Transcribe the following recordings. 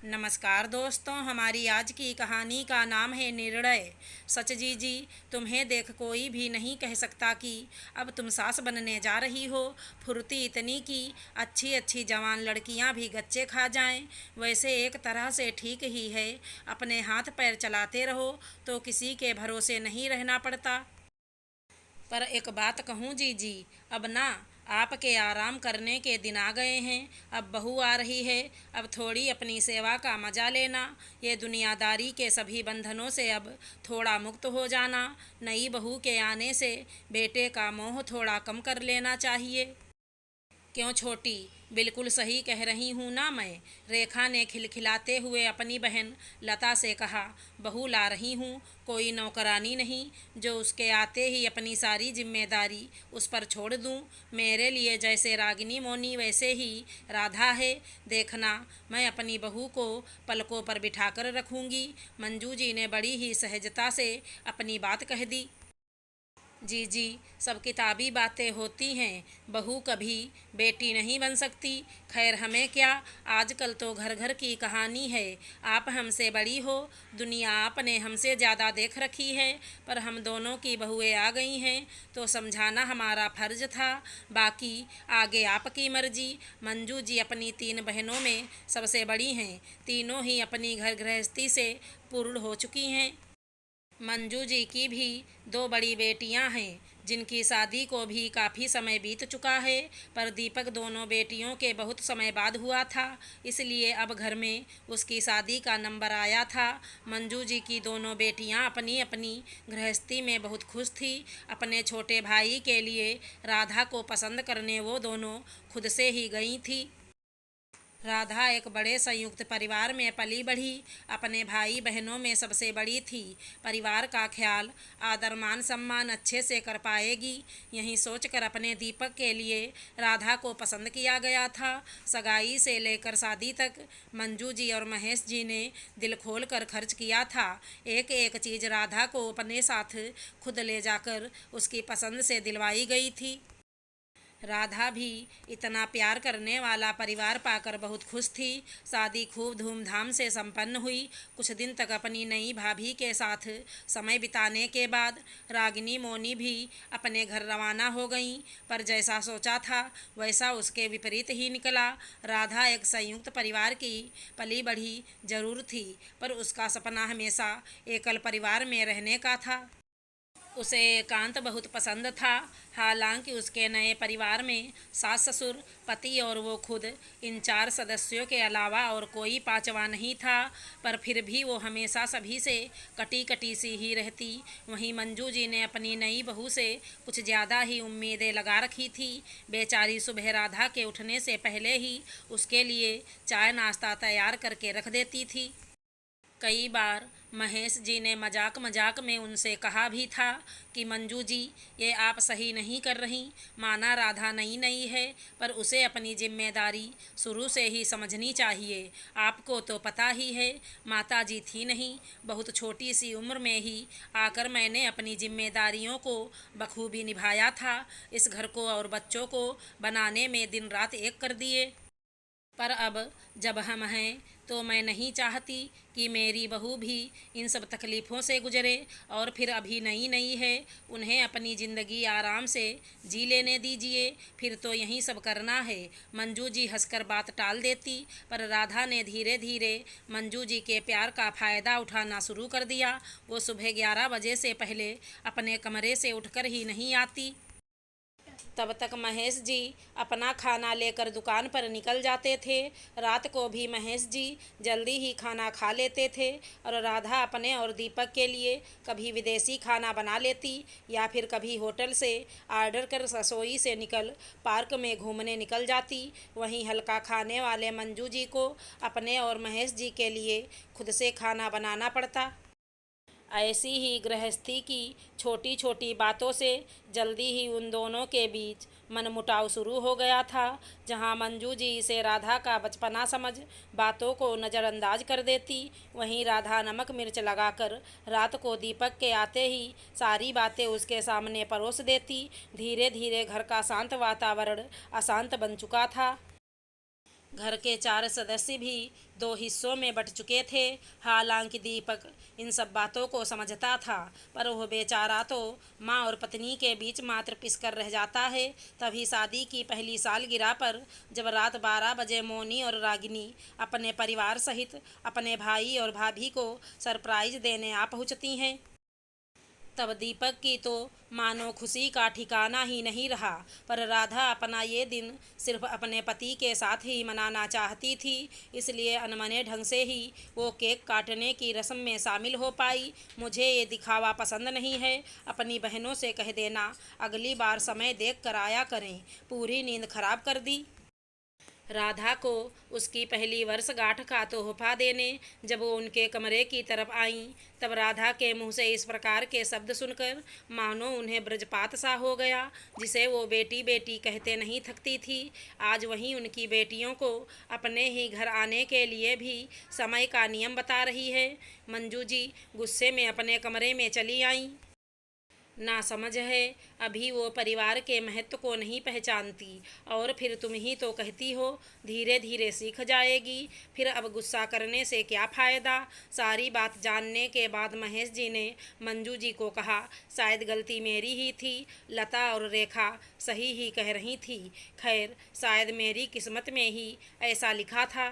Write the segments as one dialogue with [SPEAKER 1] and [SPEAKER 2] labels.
[SPEAKER 1] नमस्कार दोस्तों, हमारी आज की कहानी का नाम है निर्णय। सच जी, तुम्हें देख कोई भी नहीं कह सकता कि अब तुम सास बनने जा रही हो। फुर्ती इतनी कि अच्छी अच्छी जवान लड़कियां भी गच्चे खा जाएं। वैसे एक तरह से ठीक ही है, अपने हाथ पैर चलाते रहो तो किसी के भरोसे नहीं रहना पड़ता। पर एक बात कहूँ जी, अब ना आपके आराम करने के दिन आ गए हैं। अब बहू आ रही है, अब थोड़ी अपनी सेवा का मजा लेना। ये दुनियादारी के सभी बंधनों से अब थोड़ा मुक्त हो जाना। नई बहू के आने से बेटे का मोह थोड़ा कम कर लेना चाहिए। क्यों छोटी, बिल्कुल सही कह रही हूँ ना मैं? रेखा ने खिलखिलाते हुए अपनी बहन लता से कहा। बहू ला रही हूँ, कोई नौकरानी नहीं जो उसके आते ही अपनी सारी जिम्मेदारी उस पर छोड़ दूँ। मेरे लिए जैसे रागिनी मोनी वैसे ही राधा है। देखना, मैं अपनी बहू को पलकों पर बिठाकर रखूँगी। मंजू जी ने बड़ी ही सहजता से अपनी बात कह दी। जी, सब किताबी बातें होती हैं, बहू कभी बेटी नहीं बन सकती। खैर हमें क्या, आजकल तो घर घर की कहानी है। आप हमसे बड़ी हो, दुनिया आपने हमसे ज़्यादा देख रखी है, पर हम दोनों की बहुएं आ गई हैं तो समझाना हमारा फर्ज था। बाकी आगे आपकी मर्जी। मंजू जी अपनी 3 बहनों में सबसे बड़ी हैं। तीनों ही अपनी घर गृहस्थी से पूर्ण हो चुकी हैं। मंजू जी की भी 2 बड़ी बेटियां हैं जिनकी शादी को भी काफ़ी समय बीत चुका है, पर दीपक दोनों बेटियों के बहुत समय बाद हुआ था, इसलिए अब घर में उसकी शादी का नंबर आया था। मंजू जी की दोनों बेटियां अपनी अपनी गृहस्थी में बहुत खुश थी। अपने छोटे भाई के लिए राधा को पसंद करने वो दोनों खुद से ही गई थी। राधा एक बड़े संयुक्त परिवार में पली बढ़ी, अपने भाई बहनों में सबसे बड़ी थी। परिवार का ख्याल, आदर मान सम्मान अच्छे से कर पाएगी, यही सोचकर अपने दीपक के लिए राधा को पसंद किया गया था। सगाई से लेकर शादी तक मंजू जी और महेश जी ने दिल खोल कर खर्च किया था। एक एक चीज़ राधा को अपने साथ खुद ले जाकर उसकी पसंद से दिलवाई गई थी। राधा भी इतना प्यार करने वाला परिवार पाकर बहुत खुश थी। शादी खूब धूमधाम से संपन्न हुई। कुछ दिन तक अपनी नई भाभी के साथ समय बिताने के बाद रागिनी मोनी भी अपने घर रवाना हो गईं, पर जैसा सोचा था वैसा उसके विपरीत ही निकला। राधा एक संयुक्त परिवार की पली बढ़ी जरूर थी, पर उसका सपना हमेशा एकल परिवार में रहने का था। उसे एकांत बहुत पसंद था। हालांकि उसके नए परिवार में सास ससुर, पति और वो खुद, इन 4 सदस्यों के अलावा और कोई पांचवा नहीं था, पर फिर भी वो हमेशा सभी से कटी कटी सी ही रहती। वहीं मंजू जी ने अपनी नई बहू से कुछ ज़्यादा ही उम्मीदें लगा रखी थी। बेचारी सुबह राधा के उठने से पहले ही उसके लिए चाय नाश्ता तैयार करके रख देती थी। कई बार महेश जी ने मजाक मजाक में उनसे कहा भी था कि मंजू जी, ये आप सही नहीं कर रही। माना राधा नई नई है, पर उसे अपनी जिम्मेदारी शुरू से ही समझनी चाहिए। आपको तो पता ही है, माता जी थी नहीं, बहुत छोटी सी उम्र में ही आकर मैंने अपनी जिम्मेदारियों को बखूबी निभाया था। इस घर को और बच्चों को बनाने में दिन रात एक कर दिए। पर अब जब हम हैं तो मैं नहीं चाहती कि मेरी बहू भी इन सब तकलीफ़ों से गुजरे। और फिर अभी नई नई है, उन्हें अपनी ज़िंदगी आराम से जी लेने दीजिए, फिर तो यही सब करना है। मंजू जी हंसकर बात टाल देती, पर राधा ने धीरे धीरे मंजू जी के प्यार का फ़ायदा उठाना शुरू कर दिया। वो सुबह 11 बजे से पहले अपने कमरे से उठकर ही नहीं आती। तब तक महेश जी अपना खाना लेकर दुकान पर निकल जाते थे। रात को भी महेश जी जल्दी ही खाना खा लेते थे और राधा अपने और दीपक के लिए कभी विदेशी खाना बना लेती या फिर कभी होटल से आर्डर कर रसोई से निकल पार्क में घूमने निकल जाती। वहीं हल्का खाने वाले मंजू जी को अपने और महेश जी के लिए खुद से खाना बनाना पड़ता। ऐसी ही गृहस्थी की छोटी छोटी बातों से जल्दी ही उन दोनों के बीच मनमुटाव शुरू हो गया था। जहां मंजू जी इसे राधा का बचपना समझ बातों को नज़रअंदाज कर देती, वहीं राधा नमक मिर्च लगाकर रात को दीपक के आते ही सारी बातें उसके सामने परोस देती। धीरे धीरे घर का शांत वातावरण अशांत बन चुका था। घर के 4 सदस्य भी 2 हिस्सों में बट चुके थे। हालांकि दीपक इन सब बातों को समझता था, पर वह बेचारा तो माँ और पत्नी के बीच मात्र पिस कर रह जाता है। तभी शादी की पहली सालगिरह पर जब रात 12 बजे मोनी और रागिनी अपने परिवार सहित अपने भाई और भाभी को सरप्राइज देने आ पहुँचती हैं, तब दीपक की तो मानो खुशी का ठिकाना ही नहीं रहा। पर राधा अपना ये दिन सिर्फ अपने पति के साथ ही मनाना चाहती थी, इसलिए अनमने ढंग से ही वो केक काटने की रस्म में शामिल हो पाई। मुझे ये दिखावा पसंद नहीं है, अपनी बहनों से कह देना अगली बार समय देख कर आया करें। पूरी नींद खराब कर दी। राधा को उसकी पहली वर्षगांठ का तोहफा देने जब वो उनके कमरे की तरफ आईं, तब राधा के मुंह से इस प्रकार के शब्द सुनकर मानो उन्हें ब्रजपात सा हो गया, जिसे वो बेटी बेटी कहते नहीं थकती थी। आज वहीं उनकी बेटियों को अपने ही घर आने के लिए भी समय का नियम बता रही है। मंजू जी गुस्से में अपने कमरे में चली आईं। ना समझ है, अभी वो परिवार के महत्व को नहीं पहचानती, और फिर तुम ही तो कहती हो धीरे धीरे सीख जाएगी। फिर अब गुस्सा करने से क्या फ़ायदा। सारी बात जानने के बाद महेश जी ने मंजू जी को कहा, शायद गलती मेरी ही थी, लता और रेखा सही ही कह रही थी। खैर, शायद मेरी किस्मत में ही ऐसा लिखा था।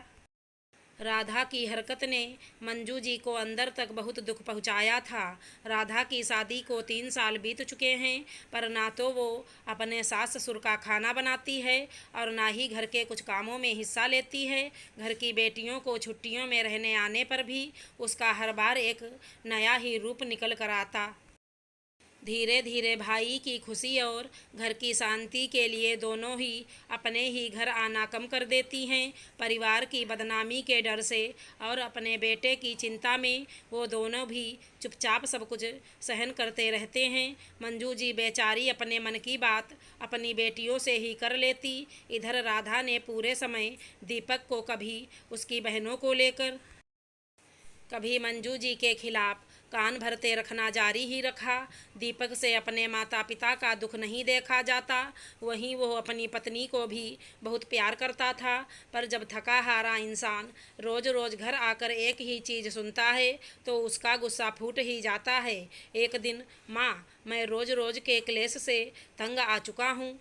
[SPEAKER 1] राधा की हरकत ने मंजू जी को अंदर तक बहुत दुख पहुंचाया था। राधा की शादी को 3 साल बीत चुके हैं, पर ना तो वो अपने सास ससुर का खाना बनाती है और ना ही घर के कुछ कामों में हिस्सा लेती है। घर की बेटियों को छुट्टियों में रहने आने पर भी उसका हर बार एक नया ही रूप निकल कर आता। धीरे धीरे भाई की खुशी और घर की शांति के लिए दोनों ही अपने ही घर आना कम कर देती हैं। परिवार की बदनामी के डर से और अपने बेटे की चिंता में वो दोनों भी चुपचाप सब कुछ सहन करते रहते हैं। मंजू जी बेचारी अपने मन की बात अपनी बेटियों से ही कर लेती। इधर राधा ने पूरे समय दीपक को कभी उसकी बहनों को लेकर, कभी मंजू जी के खिलाफ कान भरते रखना जारी ही रखा। दीपक से अपने माता पिता का दुख नहीं देखा जाता, वहीं वो अपनी पत्नी को भी बहुत प्यार करता था। पर जब थका हारा इंसान रोज़ रोज़ घर आकर एक ही चीज़ सुनता है तो उसका गुस्सा फूट ही जाता है। एक दिन, माँ, मैं रोज़ रोज़ के क्लेश से तंग आ चुका हूँ।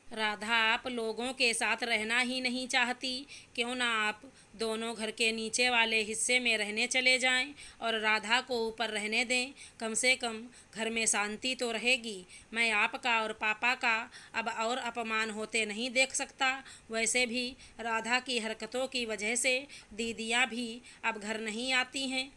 [SPEAKER 1] राधा आप लोगों के साथ रहना ही नहीं चाहती, क्यों ना आप दोनों घर के नीचे वाले हिस्से में रहने चले जाएं और राधा को ऊपर रहने दें। कम से कम घर में शांति तो रहेगी। मैं आपका और पापा का अब और अपमान होते नहीं देख सकता। वैसे भी राधा की हरकतों की वजह से दीदियाँ भी अब घर नहीं आती हैं।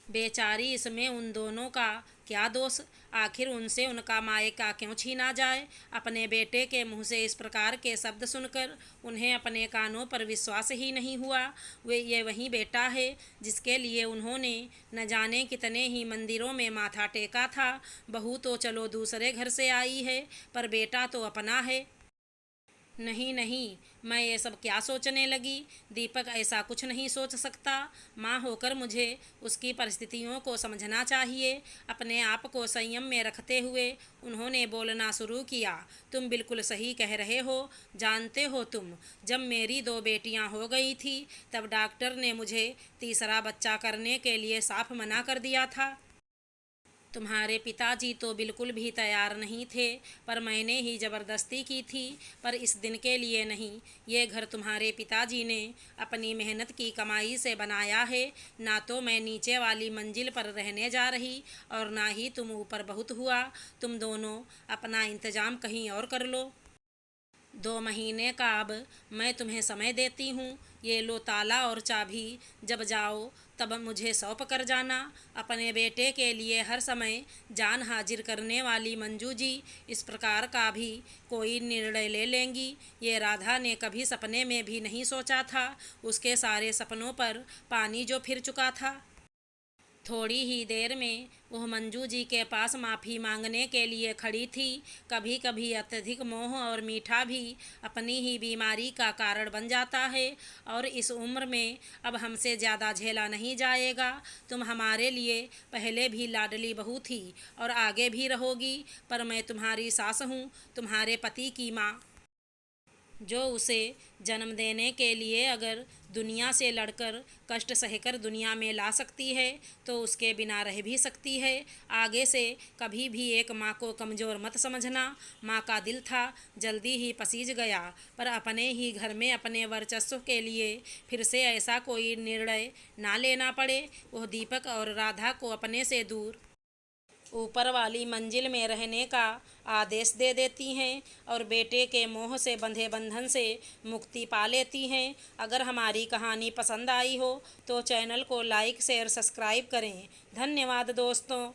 [SPEAKER 1] बेचारी, इसमें उन दोनों का क्या दोष। आखिर उनसे उनका मायका क्यों छीना जाए। अपने बेटे के मुंह से इस प्रकार के शब्द सुनकर उन्हें अपने कानों पर विश्वास ही नहीं हुआ। ये वही बेटा है जिसके लिए उन्होंने न जाने कितने ही मंदिरों में माथा टेका था। बहू तो चलो दूसरे घर से आई है, पर बेटा तो अपना है। नहीं नहीं, मैं ये सब क्या सोचने लगी। दीपक ऐसा कुछ नहीं सोच सकता। माँ होकर मुझे उसकी परिस्थितियों को समझना चाहिए। अपने आप को संयम में रखते हुए उन्होंने बोलना शुरू किया, तुम बिल्कुल सही कह रहे हो। जानते हो तुम, जब मेरी 2 बेटियाँ हो गई थी तब डॉक्टर ने मुझे तीसरा बच्चा करने के लिए साफ मना कर दिया था। तुम्हारे पिताजी तो बिल्कुल भी तैयार नहीं थे, पर मैंने ही ज़बरदस्ती की थी। पर इस दिन के लिए नहीं, ये घर तुम्हारे पिताजी ने अपनी मेहनत की कमाई से बनाया है। ना तो मैं नीचे वाली मंजिल पर रहने जा रही और ना ही तुम ऊपर बहुत हुआ। तुम दोनों अपना इंतज़ाम कहीं और कर लो। 2 महीने का अब मैं तुम्हें समय देती हूँ। ये लो ताला और चाबी। जब जाओ तब मुझे सौंप कर जाना। अपने बेटे के लिए हर समय जान हाजिर करने वाली मंजू जी इस प्रकार का भी कोई निर्णय ले लेंगी, ये राधा ने कभी सपने में भी नहीं सोचा था। उसके सारे सपनों पर पानी जो फिर चुका था। थोड़ी ही देर में वह मंजू जी के पास माफ़ी मांगने के लिए खड़ी थी। कभी कभी अत्यधिक मोह और मीठा भी अपनी ही बीमारी का कारण बन जाता है, और इस उम्र में अब हमसे ज़्यादा झेला नहीं जाएगा। तुम हमारे लिए पहले भी लाडली बहू थी और आगे भी रहोगी, पर मैं तुम्हारी सास हूँ, तुम्हारे पति की माँ। जो उसे जन्म देने के लिए अगर दुनिया से लड़कर कष्ट सहकर दुनिया में ला सकती है तो उसके बिना रह भी सकती है। आगे से कभी भी एक माँ को कमज़ोर मत समझना। माँ का दिल था जल्दी ही पसीज गया, पर अपने ही घर में अपने वर्चस्व के लिए फिर से ऐसा कोई निर्णय ना लेना पड़े। वह दीपक और राधा को अपने से दूर ऊपर वाली मंजिल में रहने का आदेश दे देती हैं और बेटे के मोह से बंधे बंधन से मुक्ति पा लेती हैं। अगर हमारी कहानी पसंद आई हो तो चैनल को लाइक शेयर सब्सक्राइब करें। धन्यवाद दोस्तों।